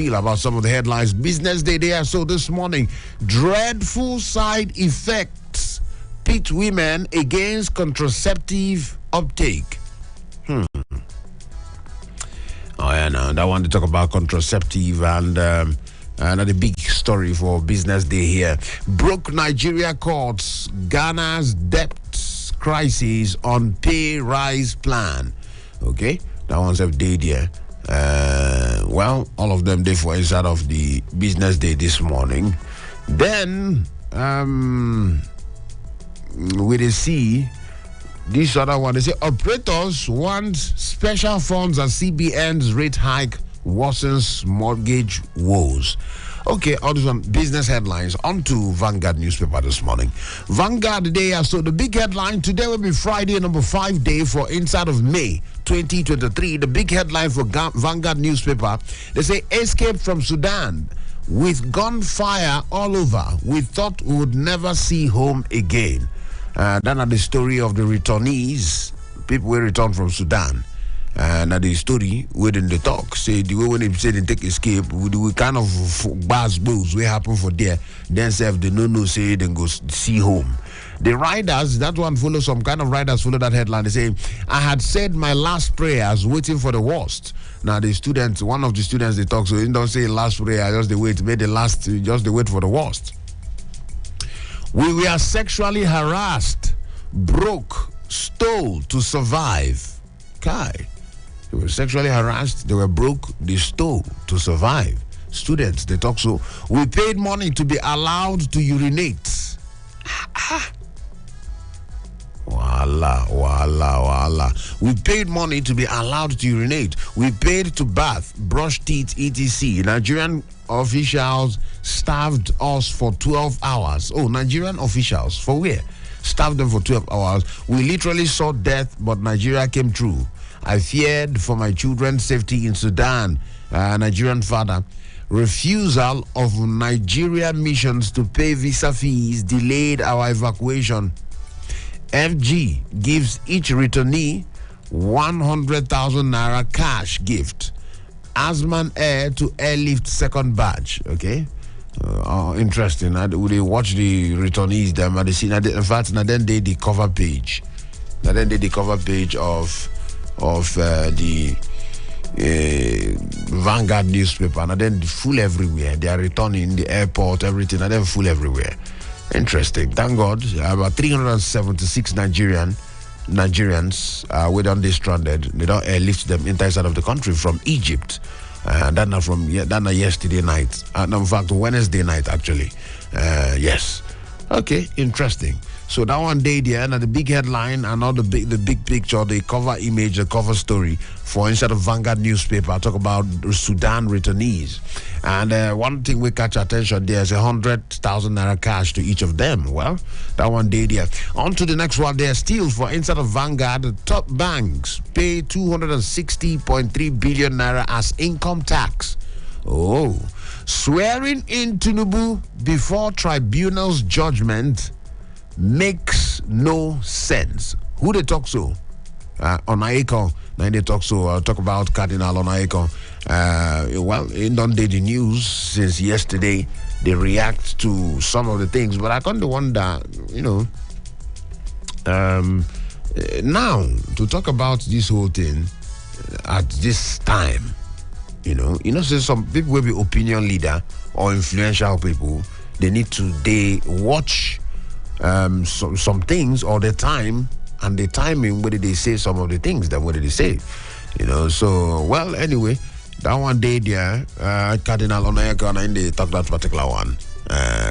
about some of the headlines. Business Day there. So this morning, dreadful side effects pit women against contraceptive uptake. Oh yeah, no, I want to talk about contraceptive and another big story for Business Day here. Broke Nigeria courts Ghana's debt crisis on pay rise plan. Okay, that one's a day there. Well, all of them there for inside of the Business Day this morning. Then we see this other one. They say operators want special funds as CBN's rate hike worsens mortgage woes. Okay, all these business headlines. On to Vanguard newspaper this morning. Vanguard today, so the big headline today will be Friday, number 5 day for inside of May 2023. The big headline for Vanguard newspaper, they say escape from Sudan with gunfire all over. We thought we would never see home again. Then are the story of the returnees, people who return from Sudan. Now the story within the talk say the way when they say they take escape, we kind of bars bulls we happen for there. Then say if they no say then go see home. The riders, that one follow some kind of riders follow that headline. They say I had said my last prayers waiting for the worst. Now the students, one of the students they talk so he don't say last prayer, just the wait, made the last, just the wait for the worst. We were sexually harassed, broke, stole to survive. Kai. They were sexually harassed, they were broke, they stole to survive. Students, they talk so. We paid money to be allowed to urinate. Voila. We paid money to be allowed to urinate. We paid to bath, brush teeth, etc. Nigerian officials starved us for 12 hours. Oh, Nigerian officials, for where? Starved them for 12 hours. We literally saw death, but Nigeria came through. I feared for my children's safety in Sudan. Nigerian father. Refusal of Nigeria missions to pay visa fees delayed our evacuation. FG gives each returnee 100,000 naira cash gift. Asman Air to airlift second batch. Okay, interesting. They watch the returnees them and they see. In fact, now then they the cover page. Now then they the cover page of the Vanguard newspaper. And then full everywhere. They are returning in the airport, everything. And then full everywhere. Interesting. Thank God, about 376 Nigerians were on this stranded. They don't airlift them inside of the country from Egypt. That yesterday night. In fact, Wednesday night actually. Yes. Okay. Interesting. So that one day there, and the big headline and all the big picture, the cover image, the cover story for inside of Vanguard newspaper. I talk about Sudan returnees, and one thing we catch attention there is 100,000 naira cash to each of them. Well, that one day there. On to the next one there. Still for inside of Vanguard, the top banks pay 260.3 billion naira as income tax. Oh, swearing in Tinubu before tribunal's judgment makes no sense. Who they talk so? Onaiko. Now they talk so. I'll talk about Cardinal Onaiko. Well, in don't the news since yesterday. They react to some of the things, but I kind of wonder, now to talk about this whole thing at this time, say some people will be opinion leader or influential people. They need to watch some things all the time and the timing whether they say some of the things that what did they say, so well anyway that one day there Cardinal Onayaka and they talk that particular one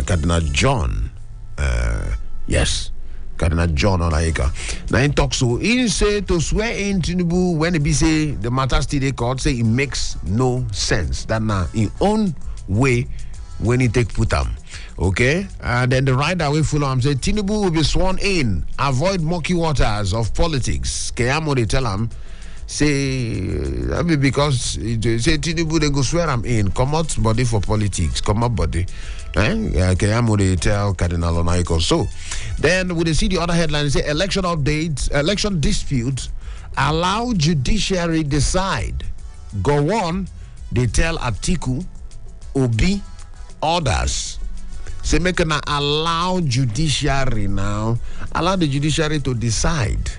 Cardinal John yes Cardinal John Onayaka now he talks so he say to swear in Tinubu when he say the matter still they court say it makes no sense that now in own way when he take put them. Okay, and then the rider will follow him say Tinubu will be sworn in. Avoid murky waters of politics. Keyamo they tell him say that be because say Tinubu they go swear him in. Come out body for politics. Come out body. Keyamo they tell Cardinal Onaiko. So then we see the other headline say election updates, election dispute, allow judiciary decide. Go on. They tell Atiku Obi orders. Say make na allow judiciary now. Allow the judiciary to decide.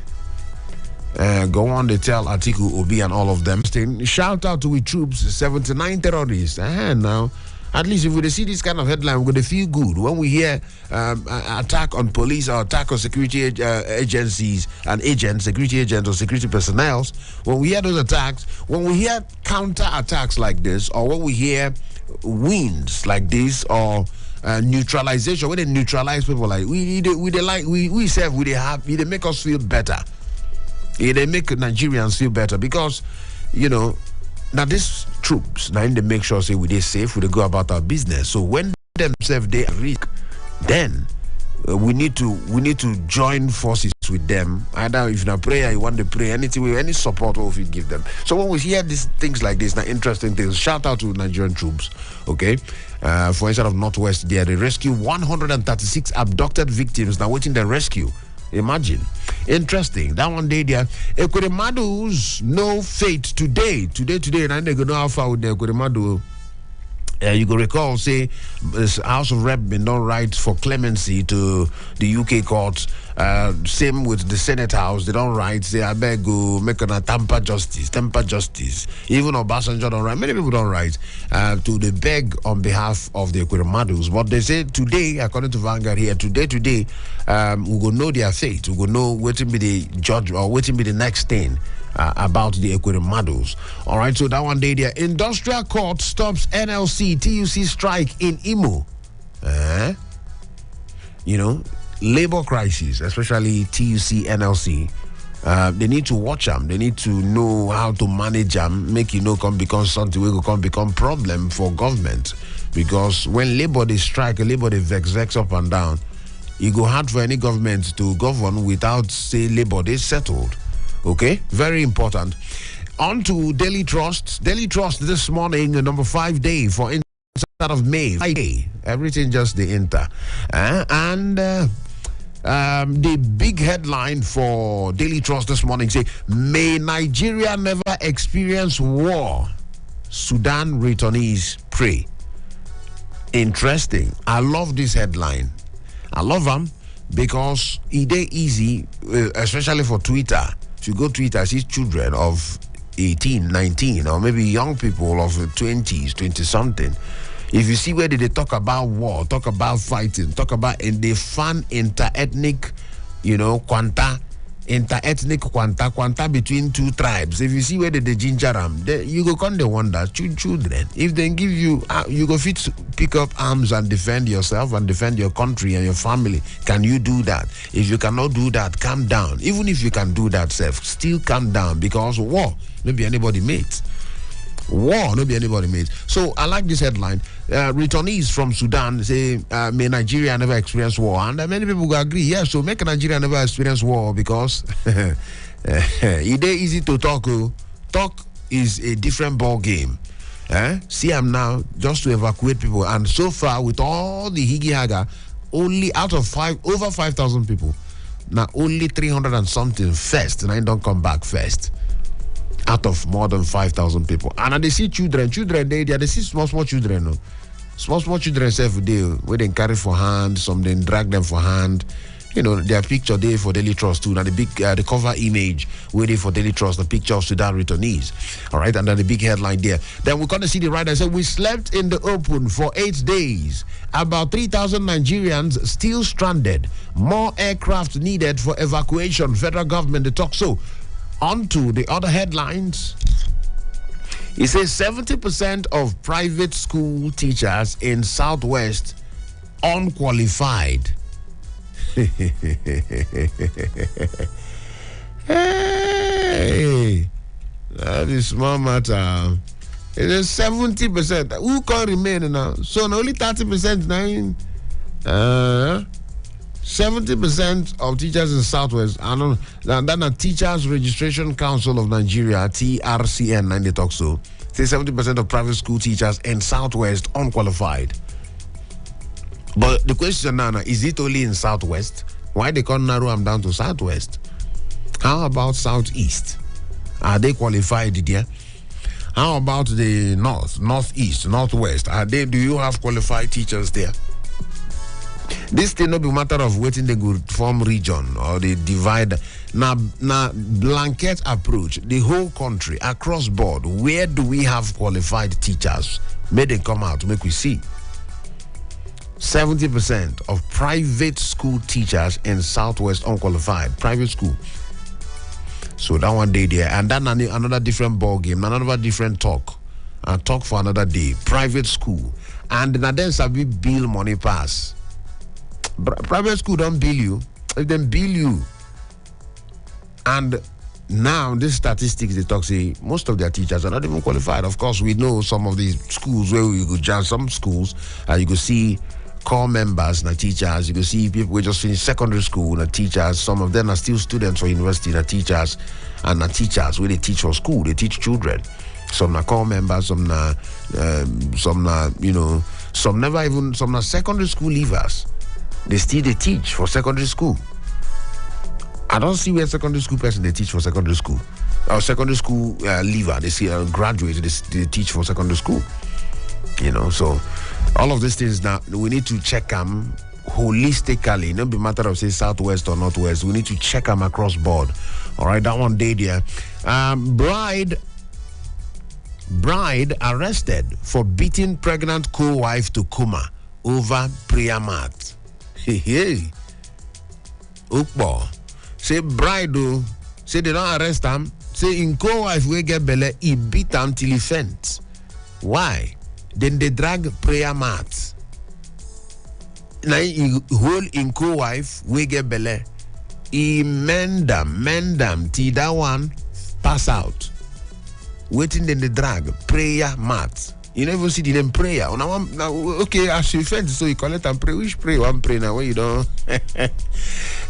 Go on, they tell Atiku, Obi, and all of them. Shout out to we troops, 79 terrorists. Now, at least if we see this kind of headline, we're going to feel good. When we hear attack on police or attack on security agencies and agents, security agents or security personnel, when we hear those attacks, when we hear counter attacks like this, or when we hear wins like this, or neutralization, when they neutralize people like we serve, we happy, they make us feel better. They make Nigerians feel better because, now these troops, now they make sure say we they safe, we they go about our business. So when themselves they are risk, then we need to join forces with them. Either if you prayer, you want to pray, anything, any support what we give them. So when we hear these things like this, now interesting things. Shout out to Nigerian troops, okay? For instance of Northwest, they rescue 136 abducted victims now waiting their rescue. Imagine. Interesting. That one day there. Ekwuremadu's no fate today. And I'm going to know how far with the Ekwuremadu. You go recall, say, this House of Rep been done right for clemency to the UK courts. Same with the Senate House. They don't write, say, I beg go make a temper justice. Even Obasanjo don't write. Many people don't write to the beg on behalf of the Ekwuremadus. But they say today, according to Vanguard here, today, we will know their fate. We will know what will be the judge or what will be the next thing. About the Ekwuremadus. All right, so that one day there. Industrial Court stops NLC TUC strike in Imo. Labor crisis, especially TUC NLC. They need to watch them. They need to know how to manage them. Make come become something. We will come become problem for government. Because when labor they strike, labor they vex up and down. It go hard for any government to govern without say labor they settled. Okay, very important. On to Daily Trust. Daily Trust this morning, number 5 day for inside of May. Friday. Everything just the inter. The big headline for Daily Trust this morning say, may Nigeria never experience war. Sudan returnees pray. Interesting. I love this headline. I love them because it is easy, especially for Twitter. If you go Twitter, see children of 18, 19, or maybe young people of 20s, 20-something. If you see where they talk about war, talk about fighting, talk about in the fun inter-ethnic, quanta between two tribes. If you see where they ginger them, you go come the wonder, children. If they give you, you go fit pick up arms and defend yourself and defend your country and your family. Can you do that? If you cannot do that, calm down. Even if you can do that, still calm down because war, no be anybody mates. War, no be anybody mates. So I like this headline. Returnees from Sudan say, may Nigeria never experience war. And many people will agree, yes, so make Nigeria never experience war because it is easy to talk. Talk is a different ball game. See, I'm now just to evacuate people. And so far, with all the higi haga, only out of over 5,000 people, now only 300 and something first, and I don't come back first. Out of more than 5,000 people. And they see children, they see small children. No? Small children every day where they carry for hand, some they drag them for hand. Their picture there for Daily Trust too. Now the cover image where they for Daily Trust, the picture of Sudan returnees. All right, and then the big headline there. Then we're gonna see the writer say we slept in the open for 8 days. About 3,000 Nigerians still stranded. More aircraft needed for evacuation. Federal government, they talk so. On to the other headlines. It says 70% of private school teachers in Southwest unqualified. Hey, that is small matter. It is 70%. Who can remain now? So only 30% now. 70% of teachers in Southwest, and then the Teachers Registration Council of Nigeria, TRCN, and they talk so, say 70% of private school teachers in Southwest unqualified. But the question now, is it only in Southwest? Why they can't narrow them down to Southwest? How about Southeast? Are they qualified there? How about the north, northeast, northwest? Do you have qualified teachers there? This thing not be matter of waiting they go form region or they divide. Now blanket approach, the whole country, across board, where do we have qualified teachers? May they come out, make we see. 70% of private school teachers in Southwest unqualified. Private school. So that one day there. And then another different ball game, another different talk. And talk for another day. Private school. And then Sabi bill money pass. Private school don't bill you. If they bill you. And now this statistics they talk say most of their teachers are not even qualified. Of course, we know some of these schools where you go join some schools and you go see core members na teachers, you go see people who just finished secondary school na teachers, some of them are still students for university na teachers, and na teachers where they teach for school, they teach children. Some na core members, some na some na secondary school leavers. They teach for secondary school. I don't see where secondary school person they teach for secondary school. Or secondary school leaver, they see graduate, they teach for secondary school. So all of these things now, we need to check them holistically. Not be matter of say southwest or northwest. We need to check them across board. All right, that one day there. Bride arrested for beating pregnant co-wife to coma over prayer mat. Hey. Ukbo. Say bride say they don't arrest him. Say in co-wife we get belle, he beat him till he faint. Why? Then they drag prayer mat. Now he hold in co-wife we get belle. He mend them till that one pass out. Waiting then they drag prayer mat. You never see the name prayer. Now, okay, as you faint, so you collect and pray. Which pray? One pray now, you don't.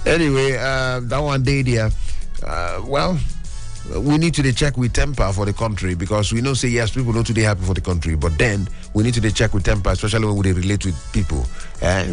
Anyway, that one day there. Well, we need to check with temper for the country because we know say yes, people know today happy for the country, but then we need to check with temper, especially when we relate with people,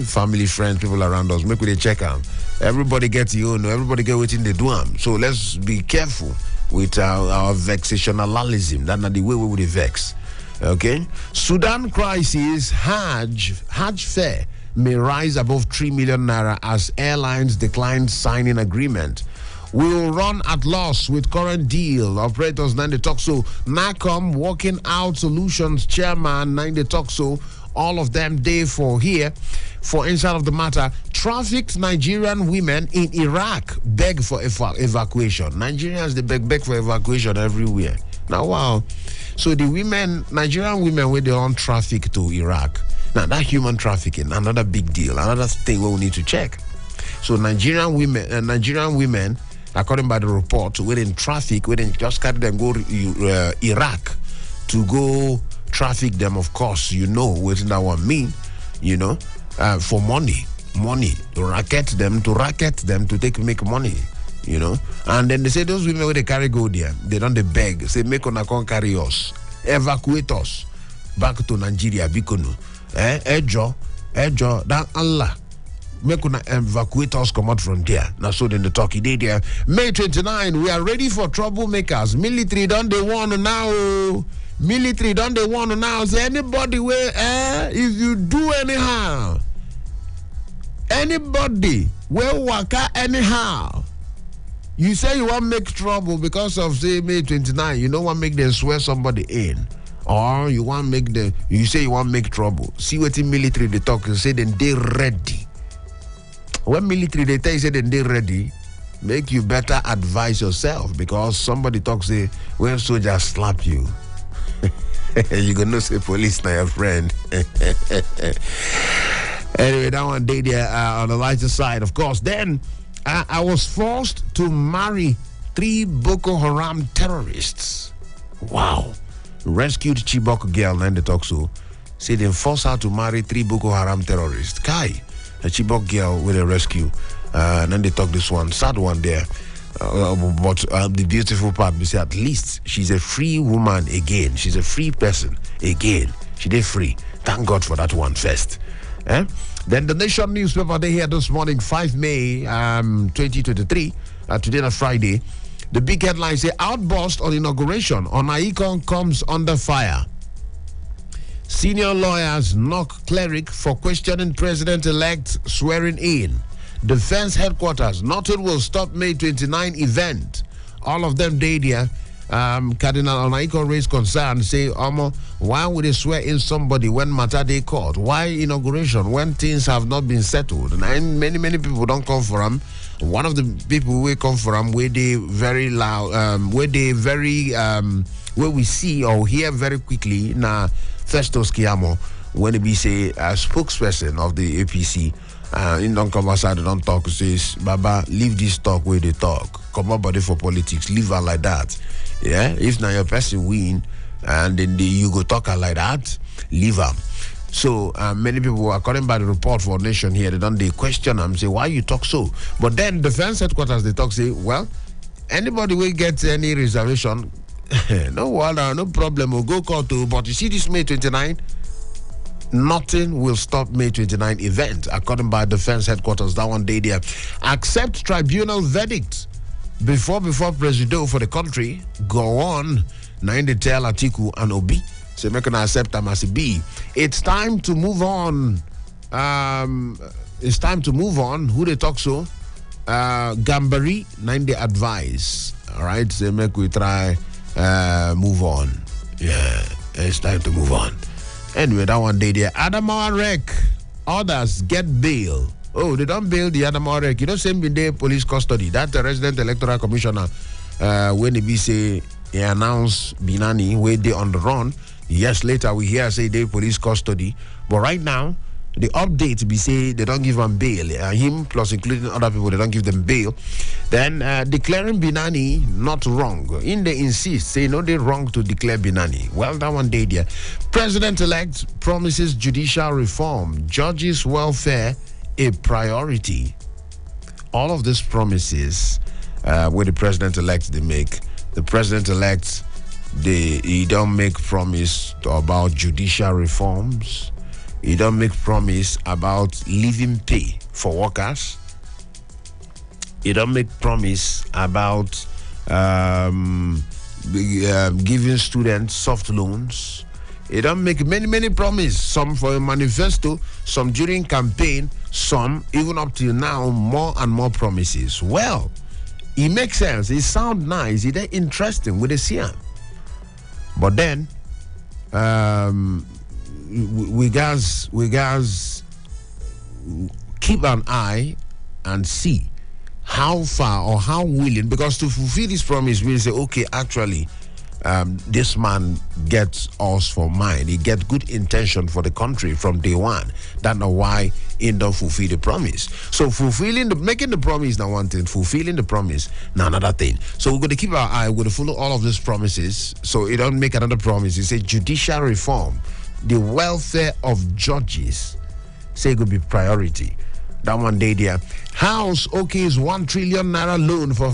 family, friends, people around us. Make we check them. Everybody gets everybody get waiting they do them. So let's be careful with our vexationalism. That's not the way we would vex. Okay, Sudan crisis, Hajj fare may rise above 3 million naira as airlines decline signing agreement. We will run at loss with current deal. Operators now they talk so. NACOM working out solutions chairman now they talk so. All of them day for here. For inside of the matter, trafficked Nigerian women in Iraq beg for evacuation. Nigerians they beg for evacuation everywhere. Now wow. So the Nigerian women where they on traffic to Iraq. Now that human trafficking, another big deal, another thing we need to check. So Nigerian women, according by the report, where in traffic, where they just carry them go Iraq to go traffic them. Of course, what that one mean, for money, to racket them to make money. And then they say those women where they carry go there, they don't beg. Say make una come carry us, evacuate us back to Nigeria. Bikono, Ejo, that Allah make una evacuate us, come out from there. Now so then the talkie day there. May 29, we are ready for troublemakers. Military don't they want now? Military don't they want now? Say anybody where if you do anyhow, anybody will waka anyhow. You say you want to make trouble because of say May 29. You don't want to make them swear somebody in, or you want to make them. You say you want to make trouble. See what in military they talk and say then they ready. When military they tell you say then they ready, make you better advise yourself because somebody talks say when soldiers slap you, you gonna say police now your friend. Anyway, that one day there on the lighter side, of course. Then. I was forced to marry 3 Boko Haram terrorists. Wow. Rescued Chibok girl and the talk so. Say they forced her to marry 3 Boko Haram terrorists. Kai, a Chibok girl with a rescue. And then they talk this one, sad one there. But the beautiful part, we say at least she's a free woman again. She's a free person again. She did free. Thank God for that one first. Then the Nation newspaper, they here this morning, 5 May 2023, today on Friday. The big headline say outburst on inauguration. Onaikon comes under fire. Senior lawyers knock cleric for questioning president-elect swearing in. Defense headquarters, nothing will stop May 29 event. All of them day there. Cardinal Onaikon raised concern, say, why would they swear in somebody when matter they court? Why inauguration when things have not been settled? And many people don't come for them. One of the people who come for them, where they very loud, where we see or hear very quickly, Festus Keyamo, when he be say a spokesperson of the APC, in don't come outside, they don't talk, says, Baba, leave this talk where they talk. Come on, body for politics, leave her like that. Yeah, if now your person win, and then you go talk her like that, leave her. So many people, according by the report for Nation here, they question them, say, why you talk so? But then defense headquarters, they talk, say, well, anybody will get any reservation, no problem, we'll go court too. But you see this May 29, nothing will stop May 29 event, according by defense headquarters. That one day there. Accept tribunal verdict before Presido for the country. Go on. Now they tell Atiku and Obi. So make an accept them as a B. It's time to move on. It's time to move on. Who they talk so? Gambari, 90 advice. All right. So make we try move on. Yeah. It's time to move on. Anyway, that one day there. Adamawa Rec. Others get bail. Oh, they don't bail the Adamawa Rec. You know, same in the police custody. That the resident electoral commissioner, when he say he announced Binani, where they on the run. Years later, we hear say they police custody. But right now, the update be say they don't give him bail. Him plus including other people, they don't give them bail. Then declaring Binani not wrong. In they insist, say no, they wrong to declare Binani. Well, that one day there. President-elect promises judicial reform. Judges' welfare a priority. All of these promises where the president-elect they make. The president-elect, he don't make promise about judicial reforms. He don't make promise about living pay for workers. He don't make promise about giving students soft loans. He don't make many promises. Some for a manifesto, some during campaign, some even up till now, more and more promises. Well, it makes sense. It sounds nice. It's interesting with the CM. But then, we guys keep an eye and see how far or how willing, because to fulfill this promise, we say, okay, actually, this man gets us for mine. He gets good intention for the country from day one. That's not why he don't fulfill the promise. So making the promise now one thing, fulfilling the promise now another thing. So we're going to keep our eye, we're going to follow all of these promises. So he don't make another promise. He said judicial reform, the welfare of judges, say it could be priority. That one day there. House OK's 1 trillion naira loan for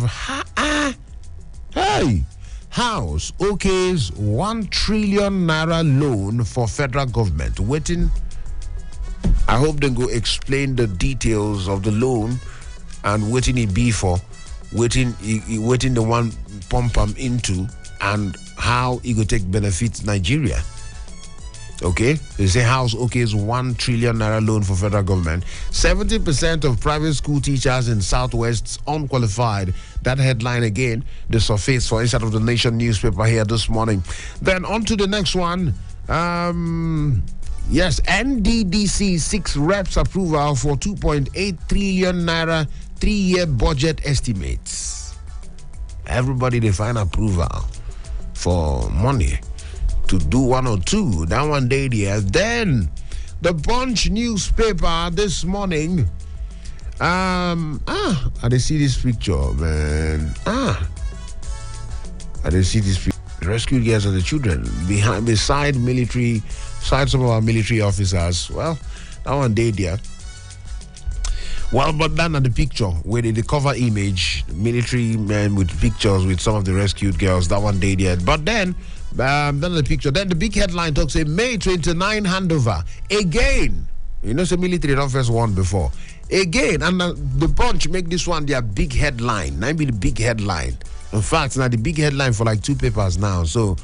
House OK's 1 trillion naira loan for federal government. Waiting. I hope they go explain the details of the loan and waiting it be for, waiting the one pump into and how it will take benefit Nigeria. Okay, they say House OK's 1 trillion naira loan for federal government. 70% of private school teachers in Southwest unqualified. That headline again, the surface for Inside of the Nation newspaper here this morning. Then on to the next one. Yes, NDDC 6 reps approval for 2.8 trillion naira 3-year budget estimates. Everybody they find approval for money to do one or two. That one day there. Then the Punch newspaper this morning. I didn't see this picture, man. I didn't see this picture. Rescue girls and the children beside some of our military officers. Well, that one day there. Well, but then at the picture where the cover image, military men with pictures with some of the rescued girls. That one day there. But then the picture. Then the big headline talks a May 29 handover again. You know, the military don't first one before again, and the Punch make this one their big headline. Maybe the big headline. In fact, now the big headline for like 2 papers now. So,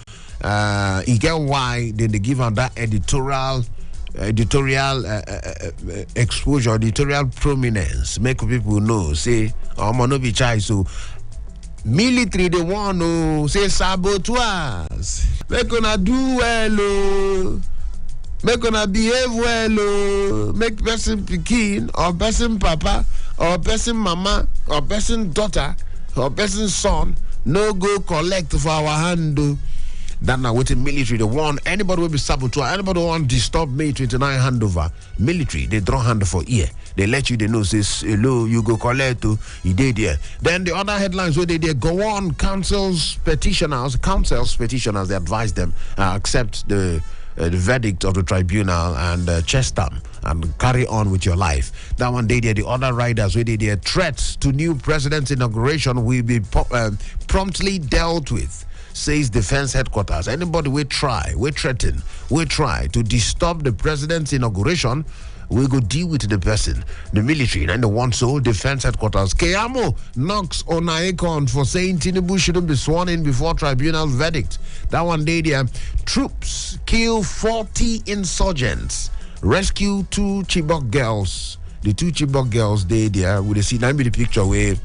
you get why they give on that editorial exposure, editorial prominence, make people know. Say, I'm gonna be shy. So, military they want to say saboteurs. Make gonna do well. Make gonna behave well. Make person pikin or person papa or person mama or person daughter or person son no go collect for our hand. That now with the military, they want anybody will be saboteur, anybody want to disturb May 29 handover. Military, they draw hand for ear. They let you, they know, says, hello, you go collect, you did there. Then the other headlines where they go on, councils petitioners, they advise them, accept the verdict of the tribunal and chest them and carry on with your life. That one day there, the other riders where they threats to new president's inauguration will be promptly dealt with, says Defense Headquarters. Anybody we threaten to disturb the president's inauguration, we go deal with the person. The military and the one soul Defense Headquarters. Keyamo knocks on Icon for saying Tinubu shouldn't be sworn in before tribunal verdict. That one day there, troops kill 40 insurgents, rescue 2 Chibok girls. The 2 Chibok girls they there with the see now be the picture where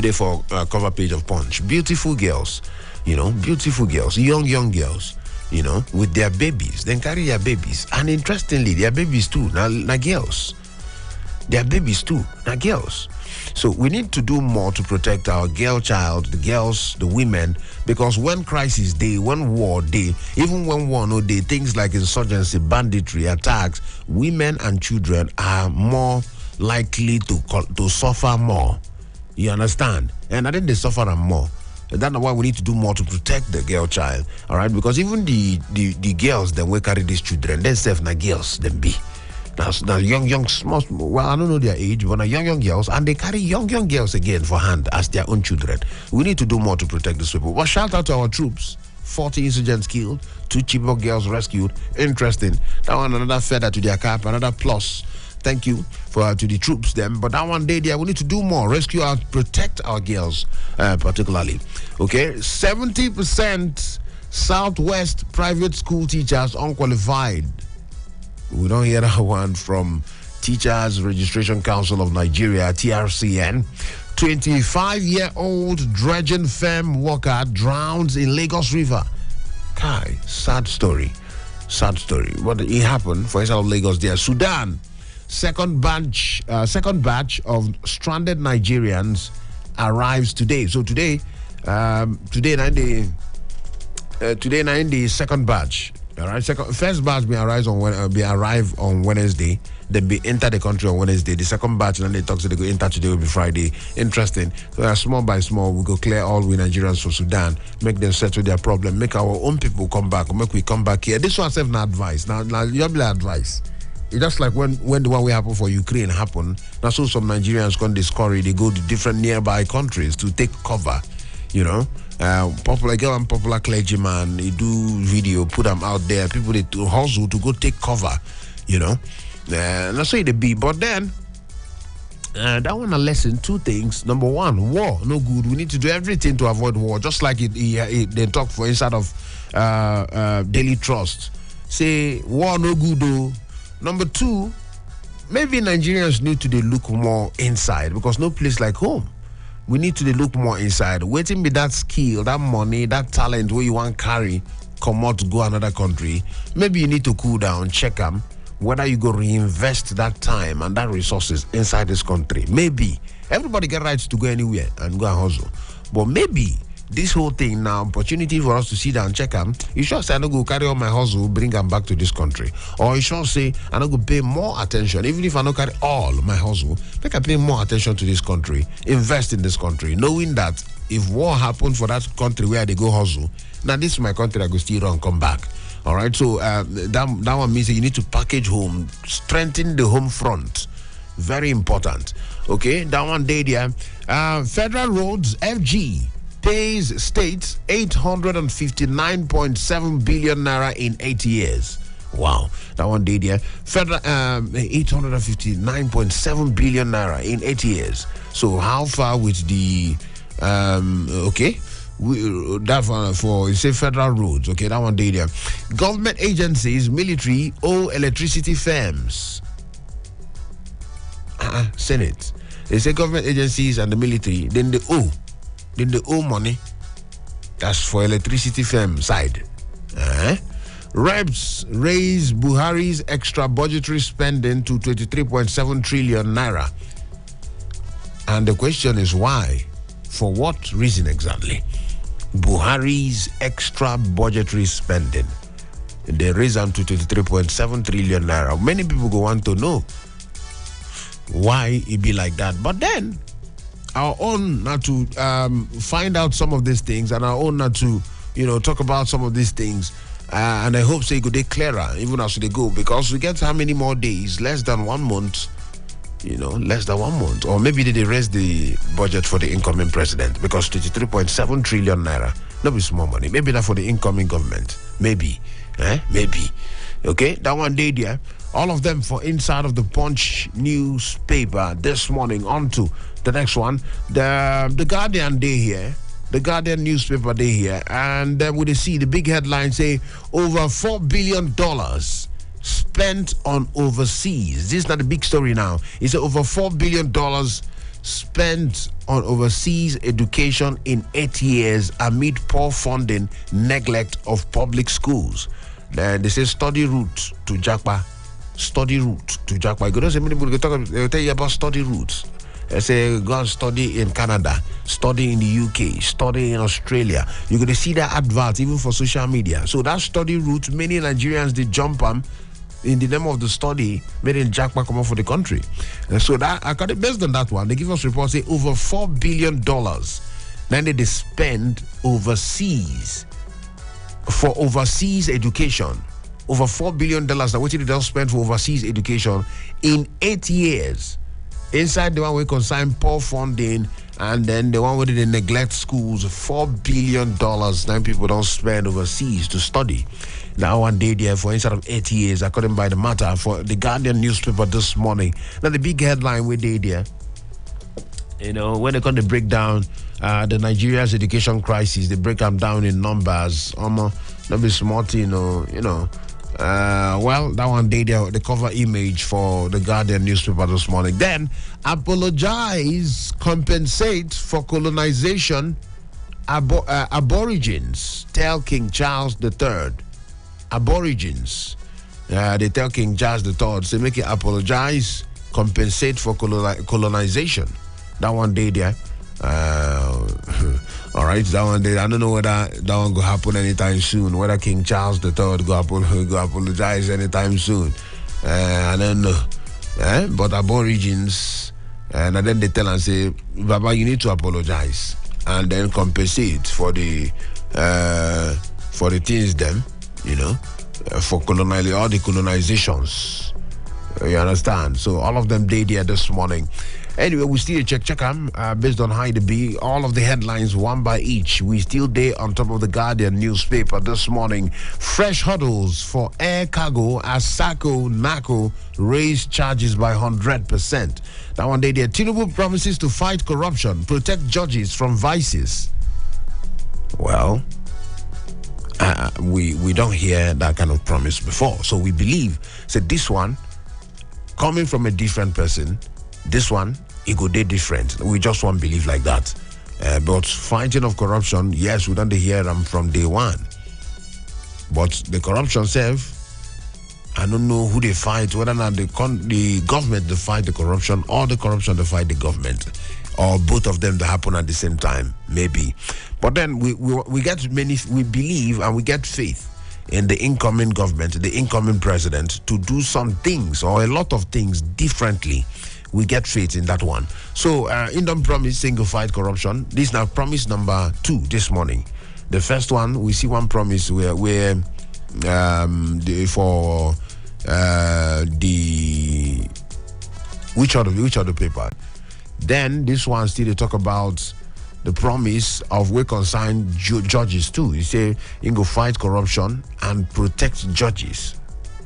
they for cover page of Punch. Beautiful girls, beautiful girls, young girls, with their babies. Then carry their babies. And interestingly, their babies too, now girls. Their babies too, now girls. So we need to do more to protect our girl child, the girls, the women, because when crisis day, when war day, even when war no day, things like insurgency, banditry, attacks, women and children are more likely to suffer more. You understand? And I think they suffer more. And that's why we need to do more to protect the girl child. All right? Because even the girls that will carry these children, they self na girls, them be. Now young, small, well, I don't know their age, but now young girls, and they carry young girls again for hand as their own children. We need to do more to protect these people. But shout out to our troops. 40 insurgents killed, 2 Chibok girls rescued. Interesting. That one, another feather to their cap, another plus. Thank you to the troops them. But that one day there, we need to do more. Rescue and protect our girls, particularly. Okay, 70% Southwest private school teachers unqualified. We don't hear that one from Teachers Registration Council of Nigeria, TRCN. 25-year-old dredging firm worker drowns in Lagos River. Kai, sad story. What it happened for inside of Lagos there. Sudan. Second batch of stranded Nigerians arrives today. So today the second batch. All right, first batch be arrive on Wednesday. Then be enter the country on Wednesday. The second batch, and then they talk to they go enter today will be Friday. Interesting. So small by small, we go clear all we Nigerians from Sudan, make them settle their problem, make our own people come back, make we come back here. This one have no advice. Now you have advice. It's just like when the one we happen for Ukraine happened. Now so some Nigerians come discourage, they go to different nearby countries to take cover, popular clergyman, he do video, put them out there. People they to hustle to go take cover, that's why they be. But then that one a lesson, 2 things. Number 1, war no good. We need to do everything to avoid war. Just like they talk for inside of Daily Trust. Say war no good though. Number 2, maybe Nigerians need to look more inside because no place like home. We need to look more inside. Waiting with that skill, that money, that talent where you want carry, come out to go another country. Maybe you need to cool down, check them, whether you go reinvest that time and that resources inside this country. Maybe. Everybody get rights to go anywhere and go and hustle. But maybe this whole thing now, opportunity for us to sit down and check them. You should say, I don't go carry on my hustle, bring them back to this country. Or you should say, I don't go pay more attention, even if I don't carry all my hustle, I can pay more attention to this country, invest in this country, knowing that if war happened for that country where they go hustle, now this is my country, I go still run, come back. All right, so that one means that you need to package home, strengthen the home front. Very important. Okay, that one day there. Federal Roads, FG, pays states 859.7 billion naira in 8 years. Wow, that one day there. Federal 859.7 billion naira in 8 years. So how far with the Okay. That one for say federal roads. Okay, that one day there. Government agencies, military, owe electricity firms. Senate. They say government agencies and the military, then they owe money. That's for electricity firm side. Reps raise Buhari's extra budgetary spending to 23.7 trillion naira. And the question is why? For what reason exactly? Buhari's extra budgetary spending. They raise them to 23.7 trillion naira. Many people go want to know why it be like that. But then our own not to find out some of these things, and our own not to talk about some of these things, and I hope so it could be clearer even as they go, because we get how many more days? Less than 1 month. Less than 1 month, or maybe they raise the budget for the incoming president, because 23.7 trillion naira, not be small money. Maybe that for the incoming government, maybe. Okay, that one day there. All of them for inside of the Punch newspaper this morning. On to the next one. The Guardian day here. The Guardian newspaper day here. And then we see the big headline say over $4 billion spent on overseas. This is not a big story now. It's over $4 billion spent on overseas education in 8 years amid poor funding, neglect of public schools. They say study route to Japa. Study route to Japa. You know, so many people they'll tell you about study routes. They say go and study in Canada, study in the UK, study in Australia. You're going to see that advert even for social media. So that study route, many Nigerians they jump on in the name of the study, made in Jackpot come out for the country. And so that based on that one, they give us reports say over $4 billion. Then they spend overseas for overseas education. Over $4 billion that what they spend for overseas education in 8 years. Inside the one we consign poor funding, and then the one where they neglect schools, $4 billion. Now people don't spend overseas to study. Now one day there for inside of 8 years, according by the matter for the Guardian newspaper this morning. Now the big headline we did there, when they come to break down the Nigeria's education crisis, they break them down in numbers. Not be smart, well, that one day there, the cover image for the Guardian newspaper this morning. Then, apologize, compensate for colonization. Aborigines tell King Charles III. Aborigines, they tell King Charles III, say make it apologize, compensate for colonization. That one day there. All right, that one day. I don't know whether that one will happen anytime soon. Whether King Charles III go apologize anytime soon. I don't know. But Aborigines, and then they tell and say, Baba, you need to apologize and then compensate for the things them, for all the colonizations. You understand? So all of them they there this morning. Anyway, we still check them based on how it be. All of the headlines, one by each. We still there on top of the Guardian newspaper this morning. Fresh hurdles for air cargo as Sako NACO raise charges by 100%. That one day there. Tinubu promises to fight corruption, protect judges from vices. Well, we don't hear that kind of promise before. So we believe, this one, coming from a different person, this one, it go day different. We just won't believe like that. But fighting of corruption, yes, we don't hear them from day one. But the corruption self, I don't know who they fight, whether or not the government they fight the corruption, or the corruption they fight the government, or both of them that happen at the same time, maybe. But then we believe and we get faith in the incoming government, the incoming president, to do some things or a lot of things differently. We get faith in that one. So, in the promise, single fight corruption. This is now promise number 2 this morning. The first one, we see one promise where which other paper. Then this one still they talk about the promise of we consign judges too. You say you go fight corruption and protect judges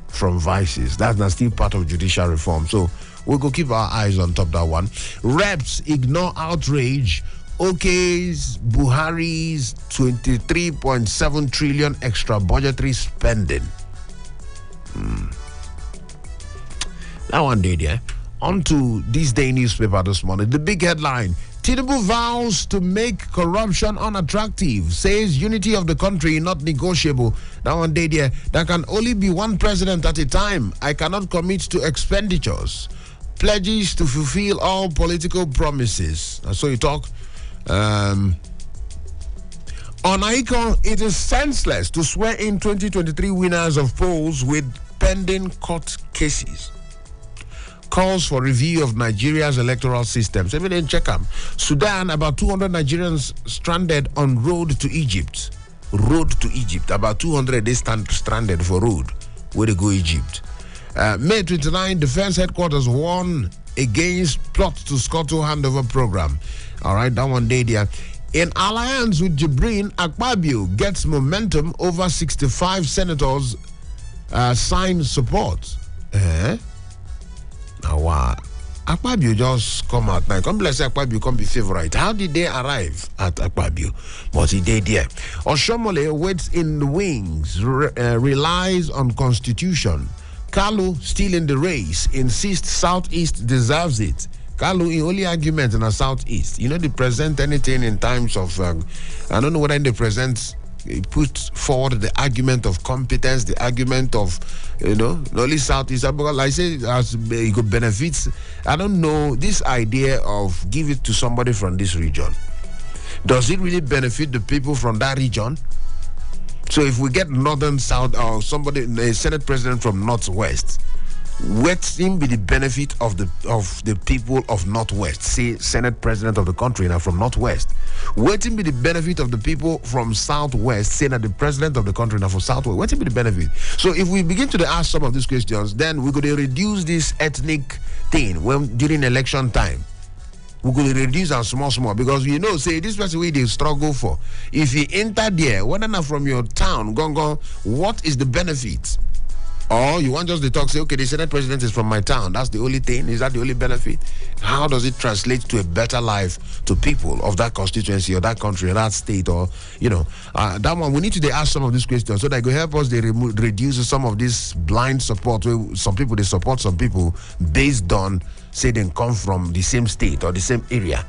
from vices. That's not still part of judicial reform. So we'll go keep our eyes on top of that one. Reps ignore outrage OK's Buhari's 23.7 trillion extra budgetary spending. That one did, yeah. On to this day newspaper this morning. The big headline: Tinubu vows to make corruption unattractive, says unity of the country not negotiable. That one did, yeah. There can only be one president at a time. I cannot commit to expenditures. Pledges to fulfill all political promises. And so you talk. On Icon, it is senseless to swear in 2023 winners of polls with pending court cases. Calls for review of Nigeria's electoral system. So we didn't check them. Sudan, about 200 Nigerians stranded on road to Egypt. Road to Egypt. About 200 they stand stranded for road. Where they go Egypt. May 29, Defense Headquarters warn against plot to scuttle handover program. All right, that one day there. In alliance with Jibrin, Akpabio gets momentum over 65 senators sign support. Now, Akpabio just come out now. Come bless Akpabio, come be favorite. How did they arrive at Akpabio? But he did there. Oshomole waits in the wings, relies on constitution. Kalu still in the race, insists Southeast deserves it. Kalu in only argument in the Southeast. They present anything in times of, I don't know whether they present, put forward the argument of competence, the argument of, only Southeast. Like I say, as it could benefits. I don't know, this idea of give it to somebody from this region. Does it really benefit the people from that region? So if we get Northern South or somebody, a Senate president from Northwest, what him be the benefit of the people of Northwest? Say Senate president of the country now from Northwest. What him be the benefit of the people from Southwest? Say that the president of the country now from Southwest. What him be the benefit? So if we begin to ask some of these questions, then we're going to reduce this ethnic thing during election time. We're going to reduce our small because say this person we they struggle for. If you enter there, whether not from your town, Gongo, what is the benefit? Or you want just to talk, say, okay, the Senate president is from my town. That's the only thing. Is that the only benefit? How does it translate to a better life to people of that constituency or that country or that state or, that one, we need to ask some of these questions so that will help us reduce some of this blind support where some people, they support some people based on, say, they come from the same state or the same area.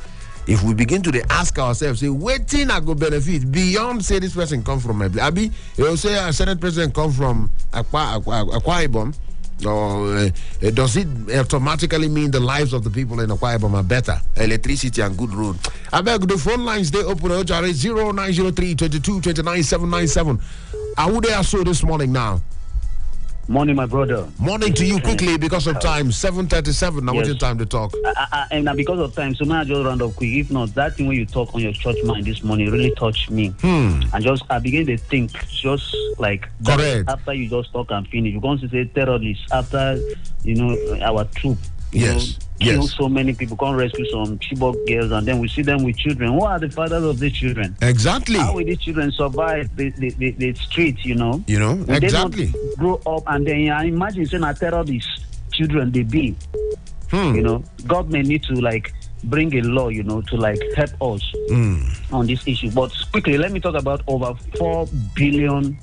If we begin to ask ourselves, say, waiting I go benefit beyond, say, this person come from my place. Abi, you say a Senate president come from Akwa Ibom, or does it automatically mean the lives of the people in Akwa Ibom are better? Electricity and good road. I beg the phone lines, they open 0903 22 29 797. I would have saw this morning now. Morning, my brother. Morning to you quickly because of time. 7:37. Now, what's your time to talk? And because of time, so may I just round up quick. If not, that thing when you talk on your church mind this morning really touched me. And I begin to think, just like correct. After you just talk and finish, you're going to say terrorists after our troop. Kill so many people, come rescue some Chibok girls, and then we see them with children. Who are the fathers of these children? Exactly. How will these children survive the streets? Will exactly. They not grow up and then imagine saying a terrorist children they be. Government need to bring a law, to help us on this issue. But quickly, let me talk about over $4 billion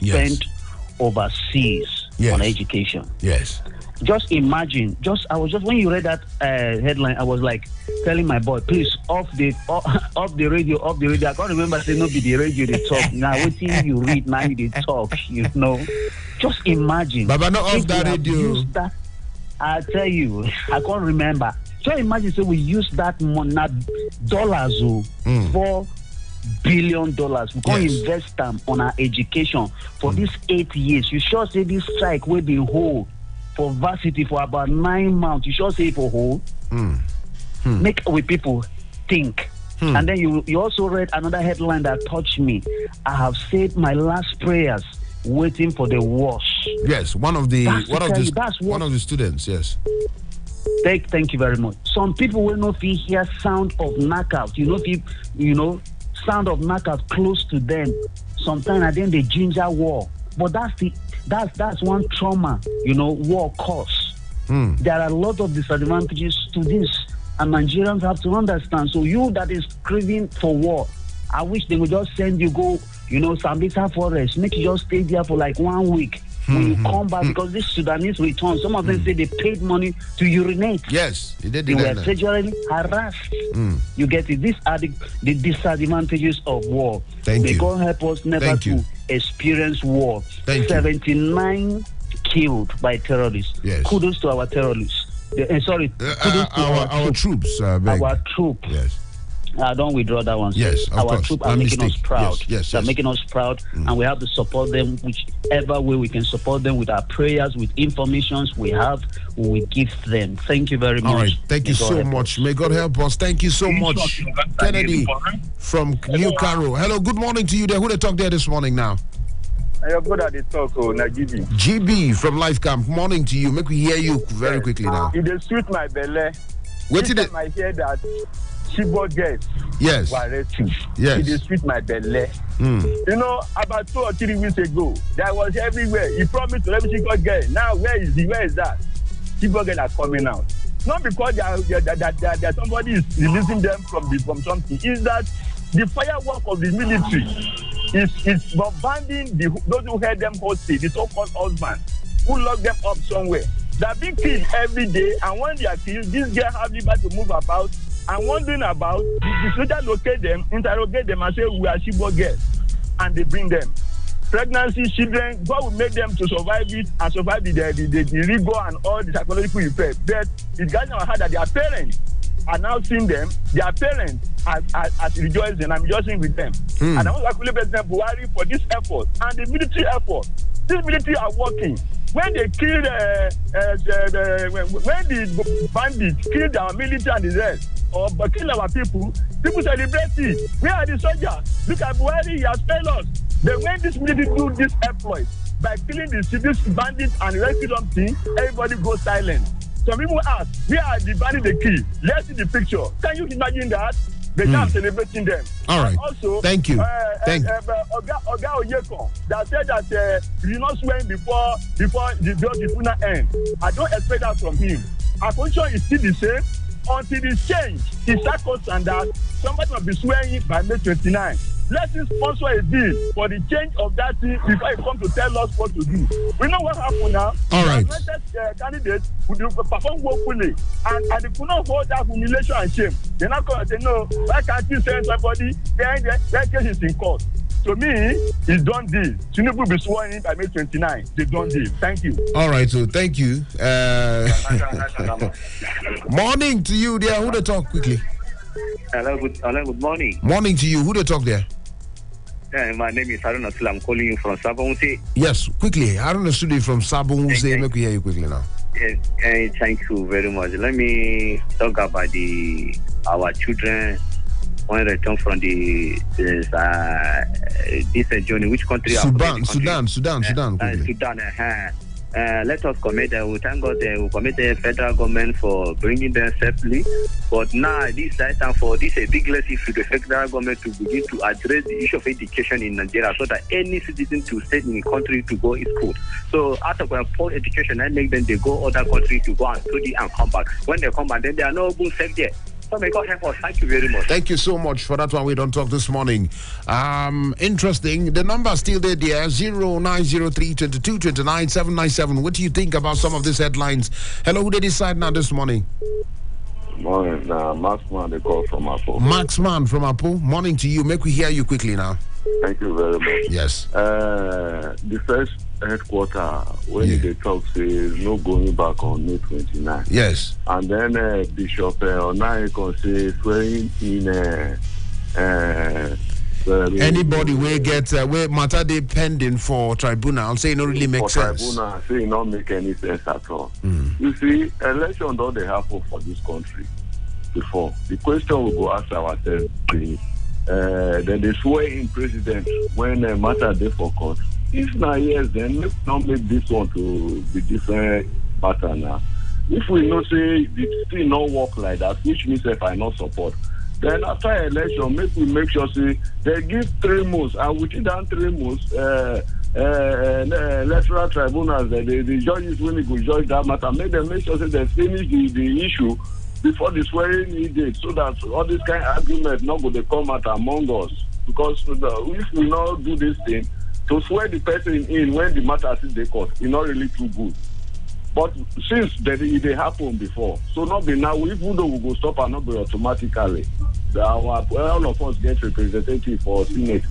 spent overseas on education. Yes. Just imagine, when you read that headline, I was telling my boy, please off the radio. I can't remember saying no be the radio they talk. Now waiting you read, now they talk, Just imagine. Baba, not off that radio. I tell you, I can't remember. So imagine we use that money, dollars, $4 billion. We can invest them on our education for these 8 years. You sure say this strike will be whole for varsity for about 9 months. You sure say for whole. Make we people think. And then you also read another headline that touched me. I have said my last prayers, waiting for the wash. Yes, one of the students. Yes. Thank you very much. Some people will not hear sound of knockout. Sound of knockout close to them. Sometimes and then they ginger war. But that's one trauma. War cause. There are a lot of disadvantages to this. And Nigerians have to understand. So you that is craving for war, I wish they would just send you go, Sambisa Forest, make you just stay there for like 1 week. When you come back, because this Sudanese return, some of them say they paid money to urinate. Yes, they were sexually harassed. You get it. These are the disadvantages of war. May God help us never to experience war. 79 killed by terrorists. Yes. Kudos to our terrorists. Kudos to our troops. Our troops. Yes. I don't withdraw that one. Yes, of our course. troops are making us proud. Yes. They're making us proud, and we have to support them whichever way we can support them with our prayers, with informations we have, we give them. Thank you very much. All right. Thank you so much. May God help us. Thank you so much. Kennedy from New Caro. Hello, good morning to you there. Who they talk there this morning now? You're good at the talk, Nagibi. GB from Life Camp. Morning to you. Make me hear you very quickly now. It is sweet my belly. What did it? I hear that Chibok girls yes. were arrested. Yes. It is sweet my belly. About 2 or 3 weeks ago, that was everywhere. He promised to let me Chibok girl. Now where is he? Where is that? Chibok girls are coming out. Not because that somebody is releasing them from something. Is that the firework of the military is bombarding those who held them hostage, the so-called husband, who locked them up somewhere. They're being killed every day, and when they are killed, these girls have liberty to move about. And wondering about the soldiers locate them, interrogate them, and say we are Chibok girls, and they bring them. Pregnancy, children, God will make them to survive it and survive the rigor and all the psychological effects. But it's getting our heart that their parents are now seeing them, their parents are rejoicing and rejoicing with them. And I want to congratulate President Buhari for this effort and the military effort. These military are working. When they killed, when the bandits killed our military and the rest, or kill our people celebrate it. Where are the soldiers? Look at Buhari, he has failed us. Then when this military do this exploit by killing this bandits and rescue something, everybody goes silent. Some people ask, where are the bandits they kill? Let's see the picture. Can you imagine that? They are celebrating them. All right. And also, thank you. Oga Oyekon that said that he not swearing before the funeral end. I don't expect that from him. Our position is still the same. Until the change is circumstance that somebody must be swearing by May 29. Let us sponsor a bill for the change of that thing before it comes to tell us what to do. We know what happened now. All right. The candidates will perform woefully, and they could not hold that humiliation and shame. They now come and say, no, why can't you send somebody? Their case is in court. To me, it's done deal. Tinubu will be sworn in by May 29. They done deal. Thank you. All right, so thank you. Morning to you there. Who they talk quickly? Hello, good morning. Morning to you. Who they talk there? My name is Haruna Sula. I'm calling you from Sabonse. Yes, quickly. Haruna Sula from Sabonse. Let me hear you quickly now. Yes, thank you very much. Let me talk about our children when they return from this journey. Which country? Sudan. Let us commit. We thank God. We commit the federal government for bringing them safely. But now this time for this a big less issue, the federal government to begin to address the issue of education in Nigeria, so that any citizen to stay in the country to go is good. So after poor education, I make them they go other countries to go and study and come back. When they come back, then they are not good safe there. So may God help us. Thank you very much. Thank you so much for that one. We don't talk this morning. Interesting. The number is still there, dear. 0903 22 29 797. What do you think about some of these headlines? Hello, who they decide now this morning? Morning. Maxman, they call from Apple. Maxman from Apple. Morning to you. Make we hear you quickly now. Thank you very much. Yes. The first headquarter when they talk say no going back on May 29. Yes. And then Bishop Onaikon say swearing in anybody will get where matter they pending for tribunal say it don't really make sense. Tribunal say it not make any sense at all. You see, election don't they happen for this country before. The question we go ask ourselves is then they swear in president when matter they for court. If not yes, then let's not make this one to be different pattern now. If we know say it still not work like that, which means if I not support, then after election, make sure say they give 3 months, and within that 3 months, electoral tribunals, the judges when they go judge that matter, make sure say they finish the issue before the swearing date, so that all this kind of argument not going to come out among us. Because if we not do this thing, to swear the person in when the matter is in the court, it's not really too good. But since they happened before, so not be now, even though we go stop and not be automatically, all of us get representative for Senate,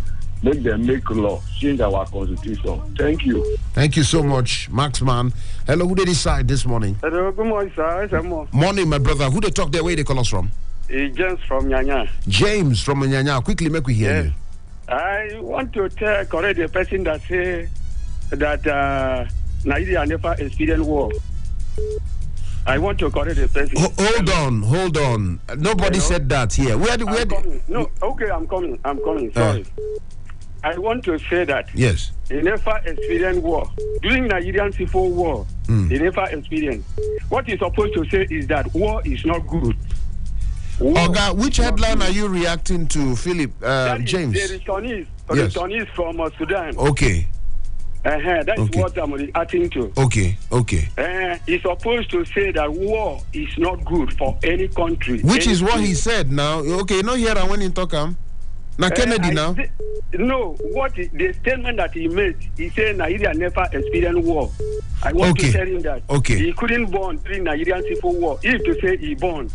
make them make law, change our constitution. Thank you. Thank you so much, Maxman. Hello, who they decide this morning? Hello, good morning, sir. Ezemmuo. Morning, my brother. Who they talk there? Where they call us from? James from Nyanya. James from Nyanya. Quickly, make we hear you. I want to correct the person that say that Nigeria never experienced war. I want to correct the person. Hold on. Nobody said that here. I'm coming. Sorry. I want to say that. Yes. They never experienced war. During Nigerian civil war, they never experienced. What you're supposed to say is that war is not good. Oga, which headline are you reacting to, Philip? James? The returnees from Sudan. Okay. That is what I'm reacting to. Okay. He's supposed to say that war is not good for any country. Which is what he said now. Okay, no here when you talk now Kennedy now. The statement that he made, he said Nigeria never experienced war. I want to tell him that he couldn't born during Nigerian civil war. If to say he born,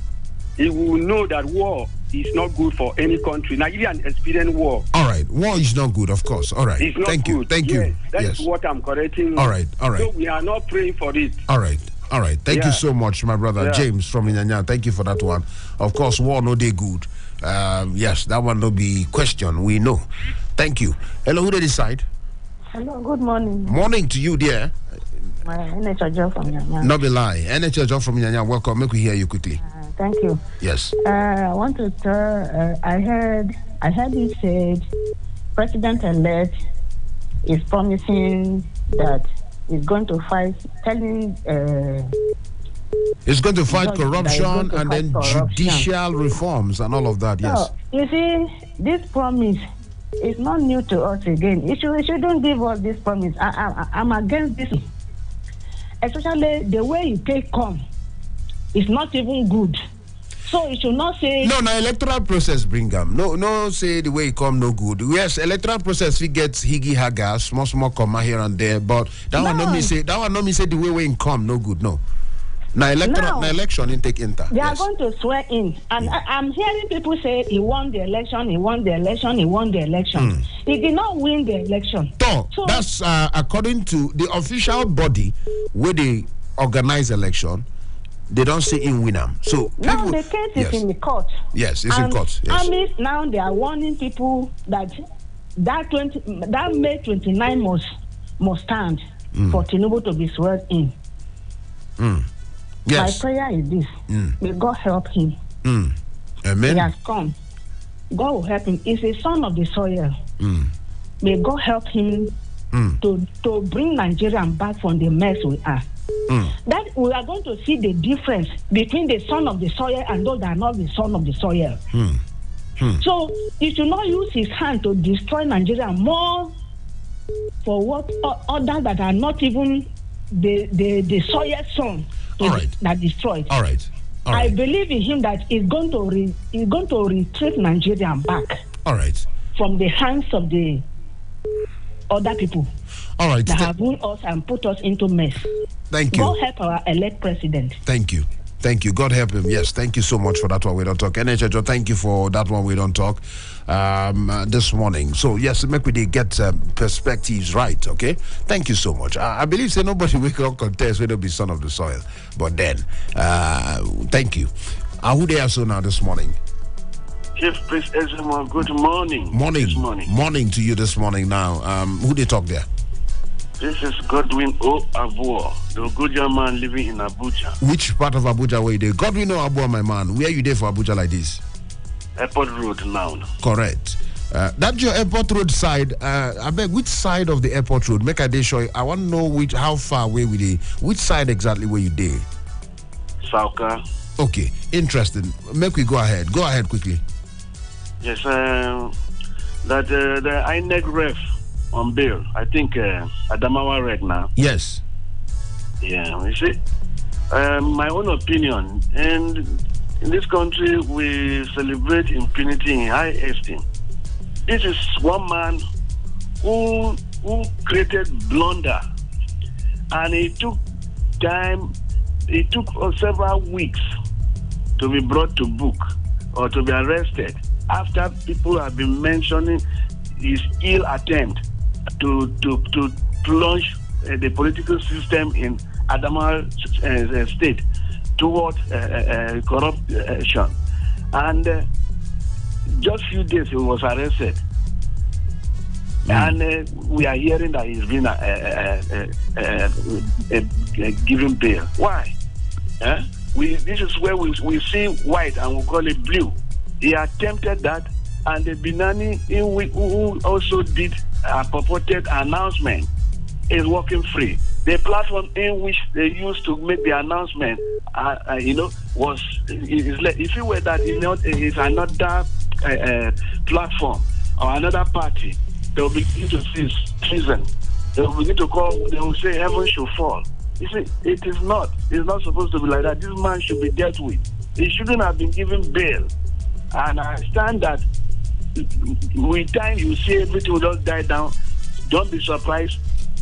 he will know that war is not good for any country. Nigerian experienced war. All right, war is not good, of course. All right, it's not thank good. you. That's what I'm correcting. All right. So we are not praying for it. All right. Thank you so much, my brother James from Inyanya. Thank you for that one. Of course, war no day good. Yes, that one no be question. We know. Thank you. Hello, who they decide? Hello, good morning. Morning to you, dear. NHJ from Nyanya. No be lie. NHJ from Nyanya. Welcome. Make we hear you quickly. Thank you. Yes. I want to tell. I heard you said President-elect is promising that he's going to fight, it's going to fight corruption and then judicial reforms and all of that. Yes. So, you see, this promise is not new to us again. It shouldn't give us this promise. I'm against this, especially the way it take come. It's not even good. So you should not say no electoral process bring them. No say the way it come no good. Yes, electoral process we get higgy haga, small comma here and there, but that one not me say the way it come no good. No. Now election intake enter. They are going to swear in. And I'm hearing people say he won the election. He did not win the election. So that's according to the official body where they organize election. They don't say in Winam. So now the case is in the court. Yes, it's in court. Yes. Armies now they are warning people that May 29 must stand for Tinubu to be sworn in. Yes. My prayer is this: may God help him. Amen. He has come. God will help him. He's a son of the soil. May God help him to bring Nigeria back from the mess we are. That we are going to see the difference between the son of the soil and those that are not the son of the soil. So he should not use his hand to destroy Nigeria more for what others that are not even the soil son that destroyed. All right. I believe in him that he's going to retrieve Nigeria back. All right. From the hands of the other people. All right. That have ruled us and put us into mess. Thank you. God help our elect president. Thank you. God help him. Yes, thank you so much for that one. We don't talk. NHJ, thank you for that one. We don't talk this morning. So yes, make we get perspectives right. Okay. Thank you so much. I believe say nobody will contest whether be son of the soil. But then, thank you. Who they are so now this morning? Chief Priest Ezemmuo, good morning. Morning to you this morning now. Who they talk there? This is Godwin Abuja, the good young man living in Abuja. Which part of Abuja were you there? Godwin Abuja, my man. Where are you there for Abuja like this? Airport Road now. Correct. That's your Airport Road side. I beg, which side of the Airport Road? Make a day show. I want to know how far away we there. Which side exactly were you there? Sauka. Okay, interesting. Make we go ahead. Go ahead quickly. Yes, that the INEC ref on bail, I think Adamawa Reg now. Yes. Yeah, you see, my own opinion, and in this country, we celebrate impunity in high esteem. This is one man who created blunder, and it took time. It took several weeks to be brought to book or to be arrested after people have been mentioning his ill attempt to plunge the political system in Adamawa state toward corruption. And just few days he was arrested. And we are hearing that he's been given bail. Why? This is where we see white and we call it blue. He attempted that, and the Binani who also did a purported announcement is working free. The platform in which they used to make the announcement, was if it were that it's another platform or another party, they will begin to see treason. They will begin to call. They will say heaven should fall. You see, it is not. It's not supposed to be like that. This man should be dealt with. He shouldn't have been given bail. And I understand that with time you see everything will just die down. Don't be surprised.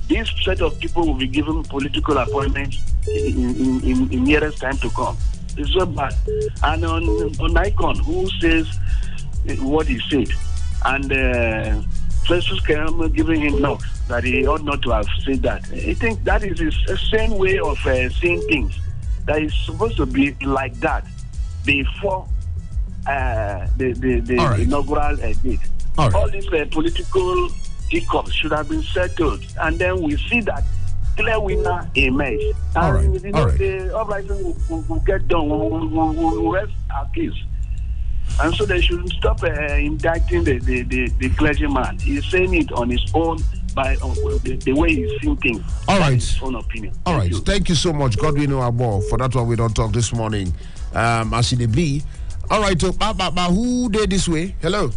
This set of people will be given political appointments in nearest time to come. It's so bad. And on Icon, who says what he said, and Festus Keyamo giving him knocks that he ought not to have said that. I think that is a same way of saying things. That is supposed to be like that before the inaugural date. All these political hiccups should have been settled, and then we see that clear winner emerge. And the uprising will get done. We'll rest our case. And so they should stop indicting the clergyman. He's saying it on his own by the way he's thinking. All right. His own opinion. All right. Thank you so much, Godwin Abo, for that one we don't talk this morning. As it be. All right. So, who did this way? Hello.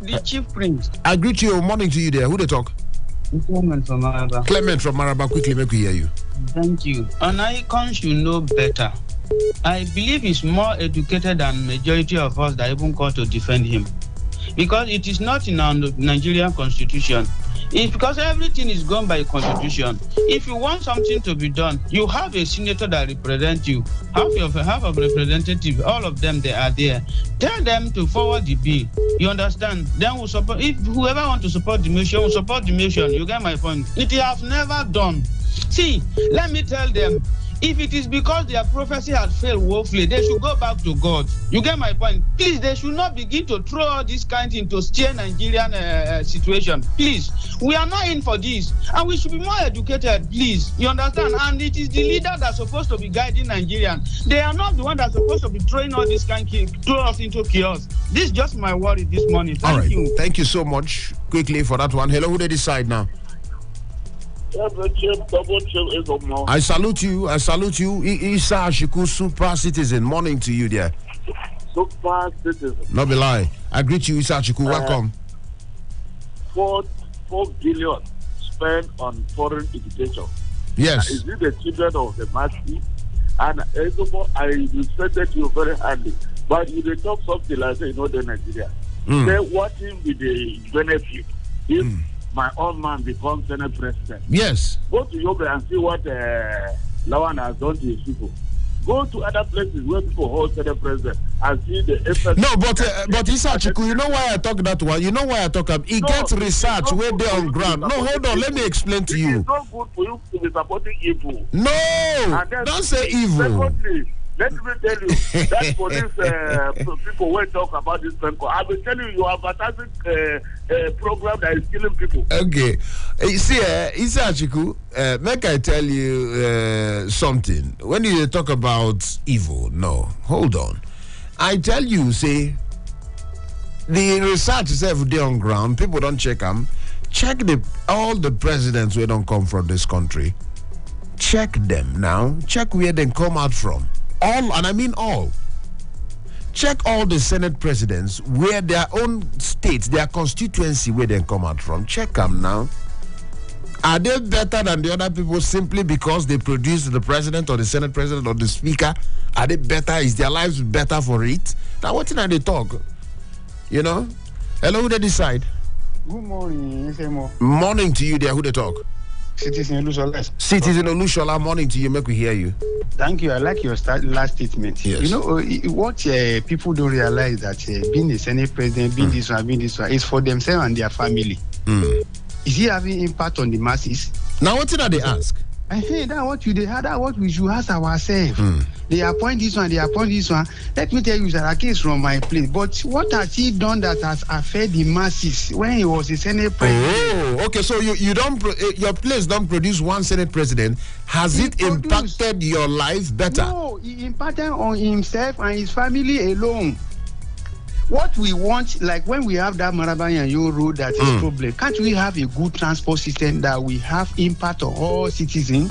The Chief Prince. I greet you. Morning to you there. Who they talk? Clement from Maraba. Clement from Maraba. Quickly, make we hear you. Thank you. An Icon should know better. I believe he's more educated than majority of us that even call to defend him, because it is not in our Nigerian constitution. It's because everything is gone by constitution. If you want something to be done, you have a senator that represents you, half of representatives, all of them, they are there. Tell them to forward the bill. You understand? Then we'll support. If whoever want to support the motion, will support the motion. You get my point? It has never done. See, let me tell them. If it is because their prophecy had failed woefully, they should go back to God. You get my point? Please, they should not begin to throw all this kind into steer Nigerian situation. Please, we are not in for this, and we should be more educated. Please, you understand? And it is the leader that's supposed to be guiding Nigerian. They are not the one that's supposed to be throwing all this kind of throw us into chaos. This is just my worry this morning. Thank you. Thank you so much. Quickly for that one. Hello, who they decide now? I salute you. Isa Ashiku, super citizen. Morning to you there. Super citizen. No be lie. I greet you, Isa Ashiku. Welcome. 4 billion spent on foreign education. Yes. Is it the children of the masses? And Ezemmuo, I respected you very highly. But you talk something like that, the Nigeria. Say what will be the benefit if my own man becomes Senate president? Yes. Go to Yobe and see what Lawan has done to his people. Go to other places where people hold Senate president and see the effect. No, but Isa Chiku, you know why I talk that one? You know why I talk about? He gets research where they on ground. No, hold on. Let me explain to you. It's not good for you to be supporting evil. No, don't say evil. Secondly, let me tell you that for these people will talk about this penco. I will tell you, you are advertising a program that is killing people. Okay. You see, Isa Chiku, make I tell you something. When you talk about evil, no, hold on. I tell you, say, the research is every day on ground. People don't check them. Check all the presidents who don't come from this country. Check them now. Check where they come out from. All, and I mean all. Check all the Senate presidents where their own states, their constituency, where they come out from. Check them now. Are they better than the other people simply because they produce the president or the Senate president or the speaker? Are they better? Is their lives better for it? Now, what are they talk? You know? Hello, who they decide? Good morning, Ezemmuo. Morning to you there, who they talk? Citizen Olushola. Citizen Olushola, morning to you, make we hear you. Thank you. I like your last statement. Yes. You know, what people don't realize that being a Senate president, being this one, is for themselves and their family. Is he having impact on the masses? Now, what did they ask? I say that's what we should ask ourselves. They appoint this one, they appoint this one. Let me tell you, that a case from my place. But what has he done that has affected the masses when he was a Senate president? Oh, okay. So you don't your place don't produce one Senate president. Has it impacted your life better? No, he impacted on himself and his family alone. What we want, like when we have that Marabani and Yo road that is problem, can't we have a good transport system that we have impact on all citizens?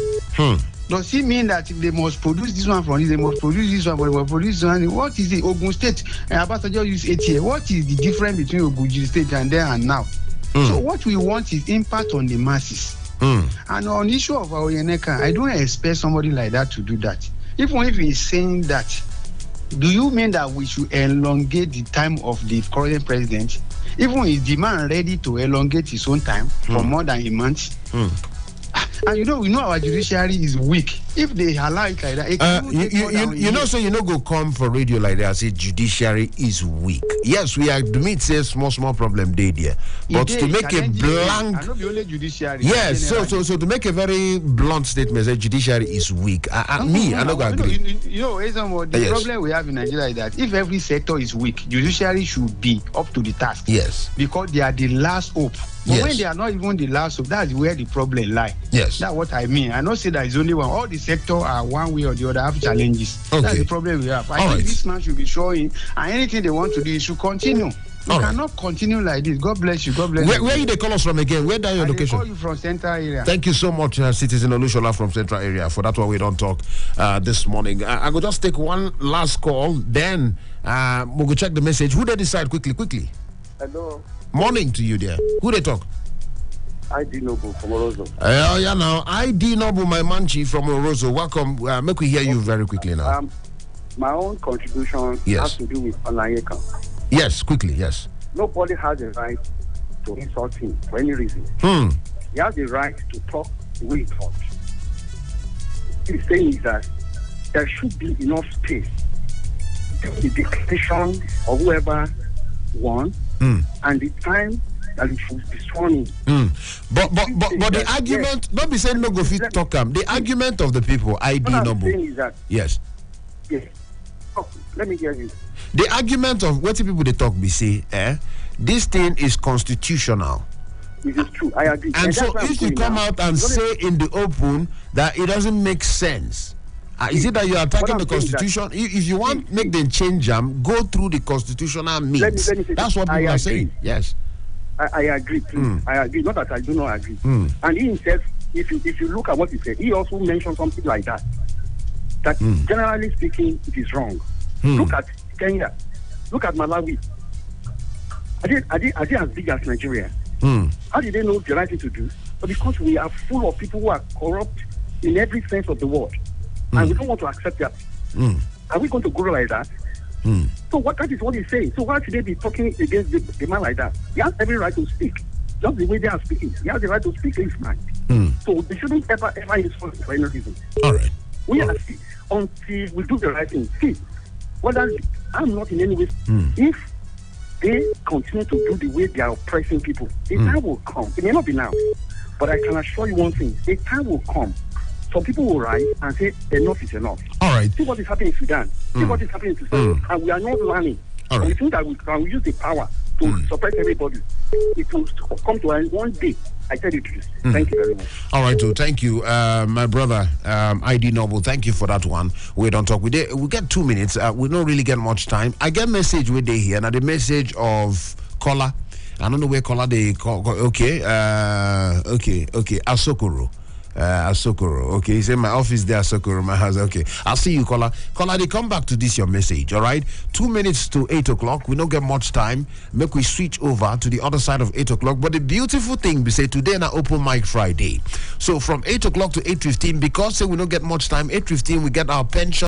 Does it mean that if they must produce this one from this, they must produce this one, they must produce this one? What is the Ogun State? Abasajo use 8 years. What is the difference between Ogun State and then and now? So what we want is impact on the masses. And on issue of our Yeneka, I don't expect somebody like that to do that. Even if he's saying that, do you mean that we should elongate the time of the current president? Even is the man ready to elongate his own time for more than a month? And we know our judiciary is weak. If they allow it like that, so go come for radio like that. Say judiciary is weak. Yes, we admit say small problem day there, but to make a blank, not the only judiciary. Yes, so to make a very blunt statement, say judiciary is weak. I don't agree. The problem we have in Nigeria is that if every sector is weak, judiciary should be up to the task. Yes, because they are the last hope. But when they are not even the last hope, that's where the problem lies. Yes, that's what I mean. I don't say that it's only one. All the sector are one way or the other have challenges. Okay. That's the problem we have. I think this man should be showing, and anything they want to do, it should continue. We cannot continue like this. God bless you. God bless you. Where you they call us from again? Where are your location? I call you from Central area. Thank you so much, Citizen Olushola from Central area. For that one, we don't talk this morning. I will just take one last call. Then we'll go check the message. Who they decide quickly? Hello. Morning to you there. Who they talk? ID Noble from Orozo. Now ID Noble, my manchi from Orozo. Welcome. Make we hear you very quickly now. My own contribution has to do with Olayeka. Yes, quickly, yes. Nobody has the right to insult him for any reason. He has the right to talk the way he talks. What he's saying is that there should be enough space the declaration of whoever won and the time that it should be sworn in. But the argument, don't be saying no go fit talk him. The argument of the people, ID Noble. Yes. Oh, let me hear you. The argument of what people they talk be say, this thing is constitutional. It is true. I agree. And so if you come out and say in the open that it doesn't make sense, is it that you are attacking the constitution? If you want make them change them, go through the constitutional means. Let me That's what people are saying. Yes. I agree too. I agree. Not that I do not agree. And he himself, if you look at what he said, he also mentioned something like that. That generally speaking, it is wrong. Look at Kenya. Look at Malawi. Are they as big as Nigeria? How did they know the right thing to do? But because we are full of people who are corrupt in every sense of the word. And we don't want to accept that. Are we going to grow like that? So that is what he's saying. So why should they be talking against the man like that? He has every right to speak. Just the way they are speaking. He has the right to speak his mind. So they shouldn't ever insult him for any reason. All right. We are until we do the right thing. See, whether I'm not in any way, if they continue to do the way they are oppressing people, a time will come. It may not be now, but I can assure you one thing: a time will come. Some people will rise and say enough is enough. All right. See what is happening in Sudan. See what is happening in Sudan, and we are not learning. All right. We think that we can use the power to suppress everybody. It will come to an one day. I tell you this. Thank you very much. All right, so thank you, my brother, ID Noble. Thank you for that one. We don't talk. We get 2 minutes. We don't really get much time. I get message with day here. Now the message of caller. I don't know where caller they call. Okay. Asokoro. Asokoro. Okay, he said my office there, Asokoro, my house. Okay, I'll see you, caller. Caller, they come back to this your message. All right, 2 minutes to 8 o'clock. We don't get much time. Make we switch over to the other side of 8 o'clock. But the beautiful thing, we say today na open mic Friday. So from 8 o'clock to 8:15, because say we don't get much time. 8:15 we get our pension.